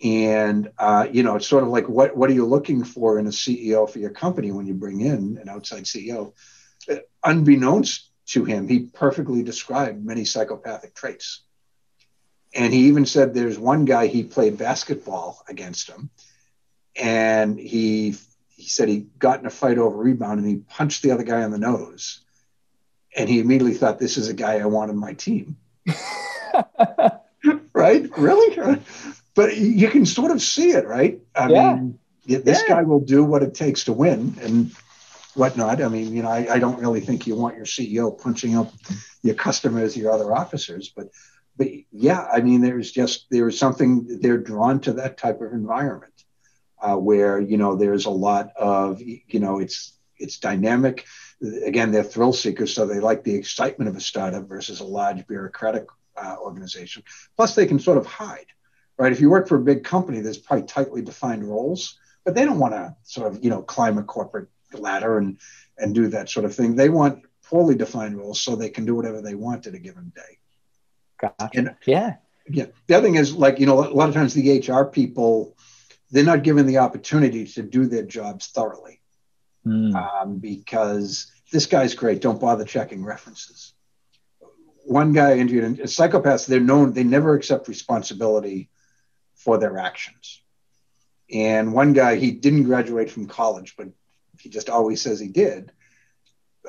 And, it's sort of like, what are you looking for in a CEO for your company when you bring in an outside CEO? Unbeknownst to him, he perfectly described many psychopathic traits. And he even said there's one guy he played basketball against him. And he said he got in a fight over a rebound and he punched the other guy on the nose. And he immediately thought, this is a guy I want on my team. Right? Really? But you can sort of see it, right? I mean, this guy will do what it takes to win and whatnot. I mean, I don't really think you want your CEO punching up your customers, your other officers, but yeah, I mean, there is something, they're drawn to that type of environment where, there's a lot of, it's dynamic. Again, they're thrill seekers, so they like the excitement of a startup versus a large bureaucratic organization. Plus, they can sort of hide, right? If you work for a big company, there's probably tightly defined roles, but they don't want to sort of, climb a corporate ladder and do that sort of thing. They want poorly defined roles so they can do whatever they want at a given day. Gotcha. And, yeah. The other thing is, like, a lot of times the HR people, they're not given the opportunity to do their jobs thoroughly because this guy's great. Don't bother checking references. One guy interviewed, psychopaths, they're known, they never accept responsibility for their actions. And one guy, he didn't graduate from college, but he just always says he did.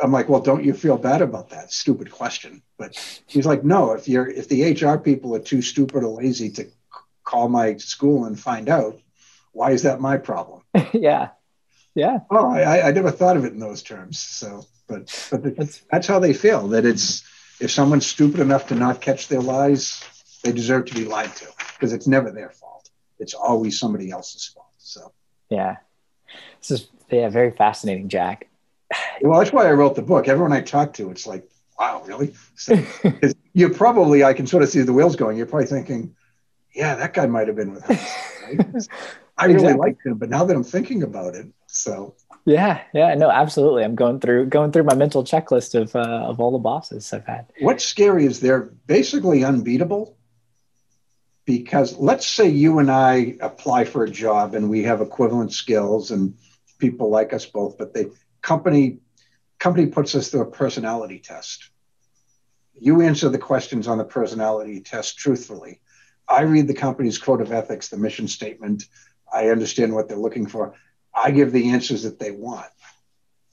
I'm like, well, don't you feel bad about that? Stupid question. But he's like, no, if the HR people are too stupid or lazy to call my school and find out, why is that my problem? Yeah. Oh, I never thought of it in those terms. So, but that's how they feel, that if someone's stupid enough to not catch their lies, they deserve to be lied to because it's never their fault. It's always somebody else's fault. So, yeah. This is very fascinating, Jack. Well, that's why I wrote the book. Everyone I talk to, it's like, wow, really? So, I can sort of see the wheels going. You're probably thinking, yeah, that guy might have been with us. Right? I really liked him, but now that I'm thinking about it, so. Yeah, no, absolutely. I'm going through my mental checklist of all the bosses I've had. What's scary is they're basically unbeatable because let's say you and I apply for a job and we have equivalent skills and people like us both, but the company puts us through a personality test. You answer the questions on the personality test truthfully. I read the company's code of ethics, the mission statement. I understand what they're looking for. I give the answers that they want.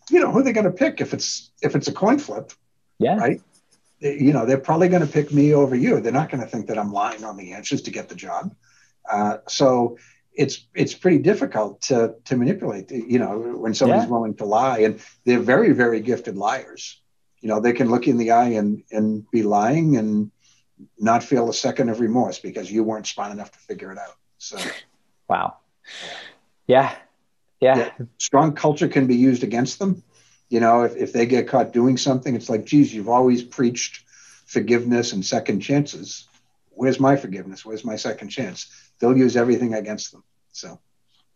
Who are they going to pick if it's a coin flip? Yeah. Right. They're probably going to pick me over you. They're not going to think that I'm lying on the answers to get the job. So it's pretty difficult to manipulate, when somebody's willing to lie, and they're very, very gifted liars. They can look you in the eye and be lying and not feel a second of remorse because you weren't smart enough to figure it out. So, wow. Yeah. Strong culture can be used against them. If they get caught doing something, it's like, geez, you've always preached forgiveness and second chances. Where's my forgiveness? Where's my second chance? They'll use everything against them. So,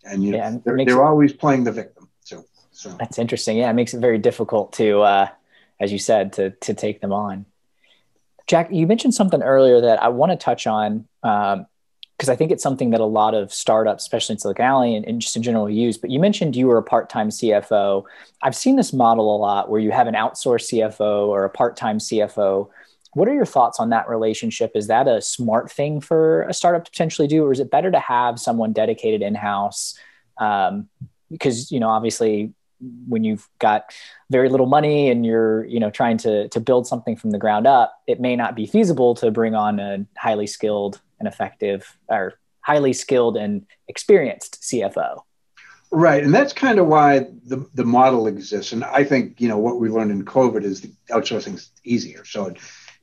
and they're always playing the victim. So that's interesting. Yeah, it makes it very difficult to, as you said, to take them on. Jack, you mentioned something earlier that I want to touch on, because I think it's something that a lot of startups, especially in Silicon Valley and just in general, use. But you mentioned you were a part-time CFO. I've seen this model a lot where you have an outsourced CFO or a part-time CFO. What are your thoughts on that relationship? Is that a smart thing for a startup to potentially do, or is it better to have someone dedicated in-house? Because, obviously when you've got very little money and you're, trying to build something from the ground up, it may not be feasible to bring on a highly skilled and effective or highly skilled and experienced CFO. Right. And that's kind of why the model exists. And I think, what we learned in COVID is the outsourcing is easier. So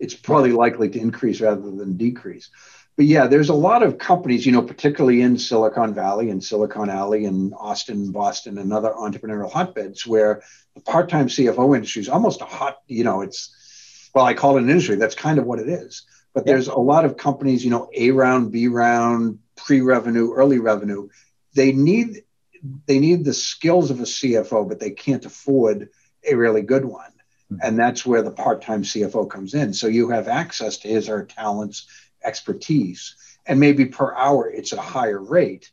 it's probably likely to increase rather than decrease. But yeah, there's a lot of companies, particularly in Silicon Valley and Silicon Alley and Austin, Boston, and other entrepreneurial hotbeds where the part-time CFO industry is almost a hot, I call it an industry. That's kind of what it is. But there's a lot of companies, A round, B round, pre-revenue, early revenue. They need the skills of a CFO, but they can't afford a really good one. And that's where the part-time CFO comes in. So you have access to his or her talents, expertise, and maybe per hour it's at a higher rate.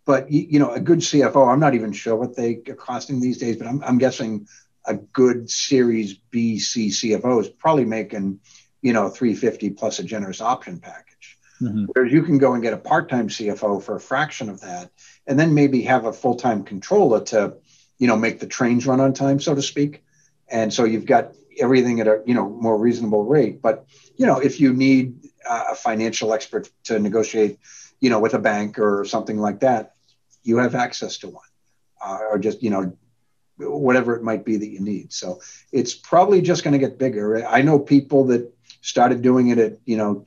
But a good CFO, I'm not even sure what they are costing these days, but I'm guessing a good Series B, C CFO is probably making $350 plus a generous option package. Mm-hmm. Whereas you can go and get a part-time CFO for a fraction of that, and then maybe have a full-time controller to make the trains run on time, so to speak. And so you've got everything at a more reasonable rate. But if you need a financial expert to negotiate, with a bank or something like that, you have access to one, or just whatever it might be that you need. So it's probably just going to get bigger. I know people that started doing it at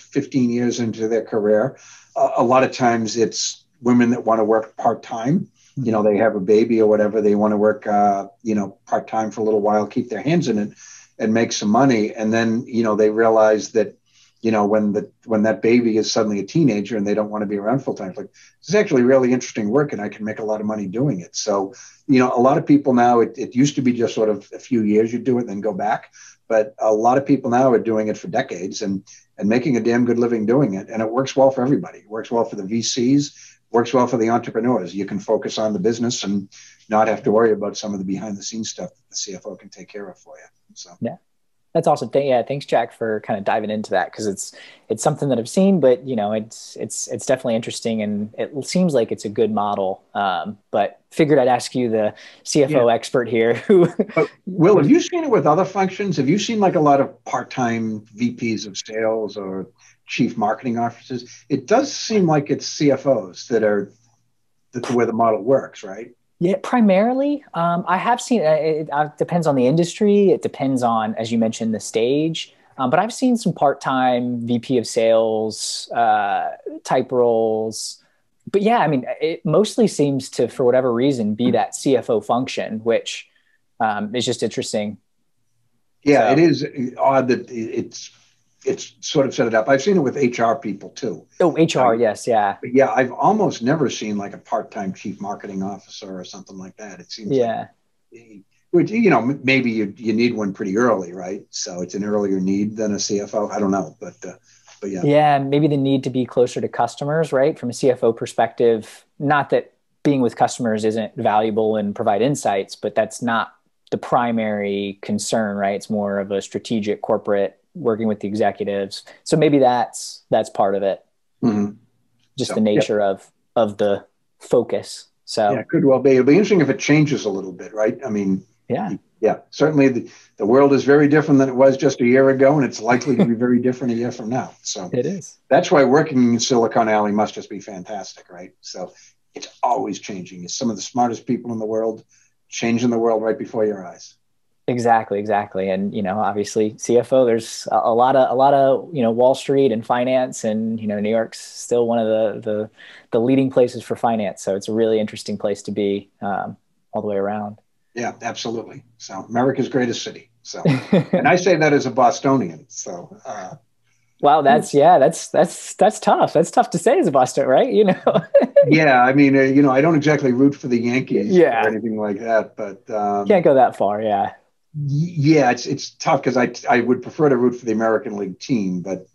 15 years into their career. A lot of times it's women that want to work part-time. They have a baby or whatever. They want to work, part-time for a little while, keep their hands in it and make some money. And then, they realize that, when that baby is suddenly a teenager and they don't want to be around full-time, it's like, this is actually really interesting work and I can make a lot of money doing it. So, a lot of people now, it used to be just sort of a few years you do it and then go back. But a lot of people now are doing it for decades and making a damn good living doing it. And it works well for everybody. It works well for the VCs. Works well for the entrepreneurs. You can focus on the business and not have to worry about some of the behind the scenes stuff that the CFO can take care of for you. So yeah, that's awesome. Thanks, Jack, for kind of diving into that, because it's something that I've seen, but it's definitely interesting and it seems like it's a good model. But figured I'd ask you, the CFO expert here. Will, have you seen it with other functions? Have you seen like a lot of part-time VPs of sales or chief marketing officers? It does seem like it's CFOs that's the way the model works, right? Yeah, primarily. I have seen it depends on the industry. It depends on, as you mentioned, the stage. But I've seen some part-time VP of sales type roles. But yeah, I mean, it mostly seems to, for whatever reason, be that CFO function, which is just interesting. Yeah, so. It is odd that it's sort of set it up. I've seen it with HR people too. Oh, HR, yes, yeah. But yeah, I've almost never seen like a part-time chief marketing officer or something like that. It seems which, maybe you need one pretty early, right? So it's an earlier need than a CFO. I don't know, but yeah. Yeah, maybe the need to be closer to customers, right? From a CFO perspective, not that being with customers isn't valuable and provide insights, but that's not the primary concern, right? It's more of a strategic corporate working with the executives. So maybe that's part of it. Mm-hmm. Just the nature of the focus. So yeah, could well be. It'll be interesting if it changes a little bit, right? I mean, yeah, certainly the world is very different than it was just a year ago, and it's likely to be very different a year from now. So it is. That's why working in Silicon Alley must just be fantastic, right? So it's always changing. It's some of the smartest people in the world, changing the world right before your eyes. Exactly. And, obviously CFO, there's a lot of, Wall Street and finance, and, New York's still one of the leading places for finance. So it's a really interesting place to be all the way around. Yeah, absolutely. So America's greatest city. So, and I say that as a Bostonian. So, wow, that's tough. That's tough to say as a Boston, right? Yeah, I mean, I don't exactly root for the Yankees or anything like that, but can't go that far. Yeah, it's tough because I would prefer to root for the American League team, but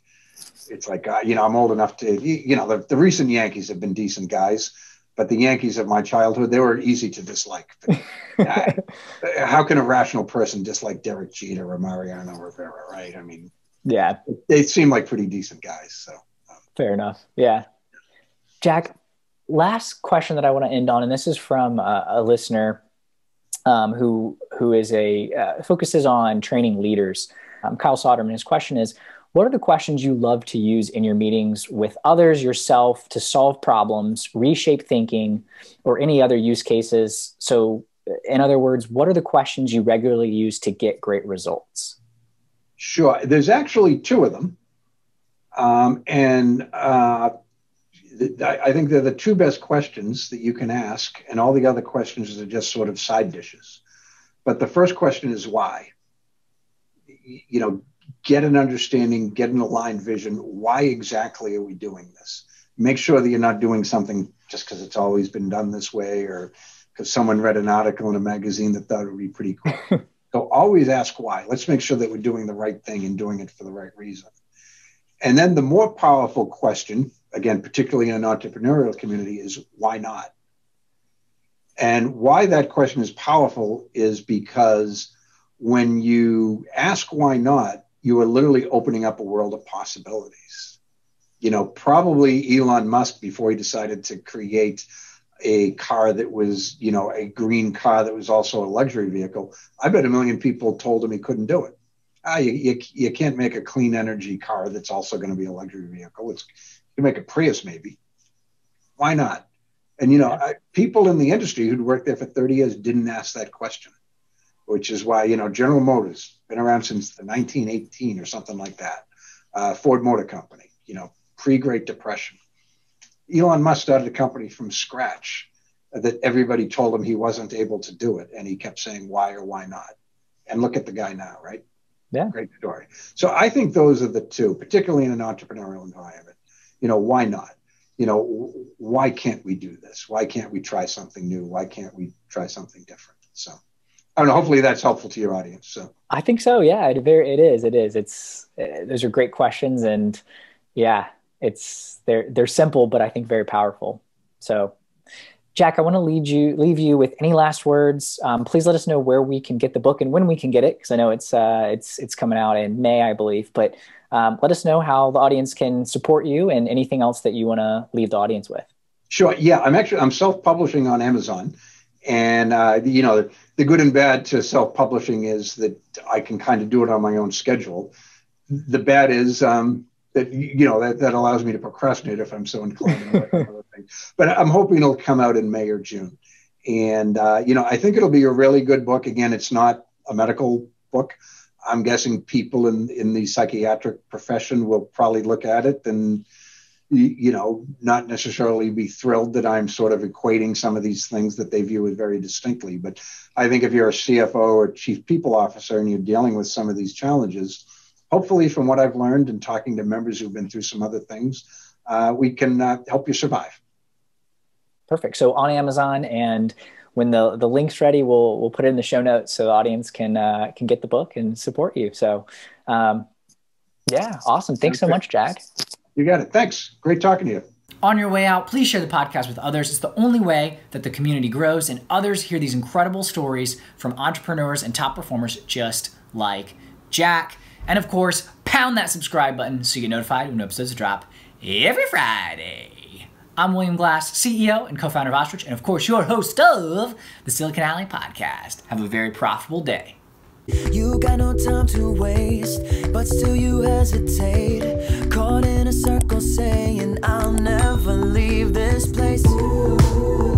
It's like, I'm old enough to, the recent Yankees have been decent guys, but the Yankees of my childhood, they were easy to dislike. But, how can a rational person dislike Derek Jeter or Mariano Rivera, right? I mean, yeah, they seem like pretty decent guys. So fair enough. Yeah. Jack, last question that I want to end on, and this is from a listener who is focuses on training leaders. Kyle Soderman. His question is, what are the questions you love to use in your meetings with others, yourself, to solve problems, reshape thinking, or any other use cases? So in other words, what are the questions you regularly use to get great results? Sure. There's actually two of them. I think they're the two best questions that you can ask, and all the other questions are just sort of side dishes. But the first question is why? Get an understanding, get an aligned vision. Why exactly are we doing this? Make sure that you're not doing something just because it's always been done this way, or because someone read an article in a magazine that thought it would be pretty cool. So always ask why. Let's make sure that we're doing the right thing and doing it for the right reason. And then the more powerful question, again, particularly in an entrepreneurial community, is why not? And why that question is powerful is because when you ask why not, you are literally opening up a world of possibilities. Probably Elon Musk, before he decided to create a car that was, a green car that was also a luxury vehicle, I bet 1 million people told him he couldn't do it. You can't make a clean energy car that's also going to be a luxury vehicle. You can make a Prius maybe. Why not? And, people in the industry who'd worked there for 30 years didn't ask that question, which is why, General Motors been around since the 1918 or something like that. Ford Motor Company, pre-Great Depression. Elon Musk started a company from scratch that everybody told him he wasn't able to do it. And he kept saying, why or why not? And look at the guy now, right? Yeah. Great story. So I think those are the two, particularly in an entrepreneurial environment. Why not? Why can't we do this? Why can't we try something new? Why can't we try something different? So I don't know, hopefully that's helpful to your audience. So I think so. Yeah, it is. Those are great questions. And yeah, they're simple, but I think very powerful. So Jack, I want to leave you with any last words. Please let us know where we can get the book and when we can get it, because I know it's coming out in May, I believe. But let us know how the audience can support you and anything else that you want to leave the audience with. Sure. Yeah, I'm self-publishing on Amazon, and the good and bad to self-publishing is that I can kind of do it on my own schedule. The bad is that allows me to procrastinate if I'm so inclined. But I'm hoping it'll come out in May or June. And, I think it'll be a really good book. Again, it's not a medical book. I'm guessing people in the psychiatric profession will probably look at it and, not necessarily be thrilled that I'm sort of equating some of these things that they view as very distinctly. But I think if you're a CFO or chief people officer and you're dealing with some of these challenges, hopefully from what I've learned and talking to members who've been through some other things, we can help you survive. Perfect. So on Amazon, and when the link's ready, we'll put it in the show notes so the audience can get the book and support you. So yeah, awesome. Thanks so much, Jack. You got it. Thanks. Great talking to you. On your way out, please share the podcast with others. It's the only way that the community grows and others hear these incredible stories from entrepreneurs and top performers just like Jack. And of course, pound that subscribe button so you get notified when new episodes drop every Friday. I'm William Glass, CEO and co-founder of Ostrich, and of course, your host of the Silicon Alley Podcast. Have a very profitable day. You got no time to waste, but still you hesitate. Caught in a circle saying, I'll never leave this place. Ooh.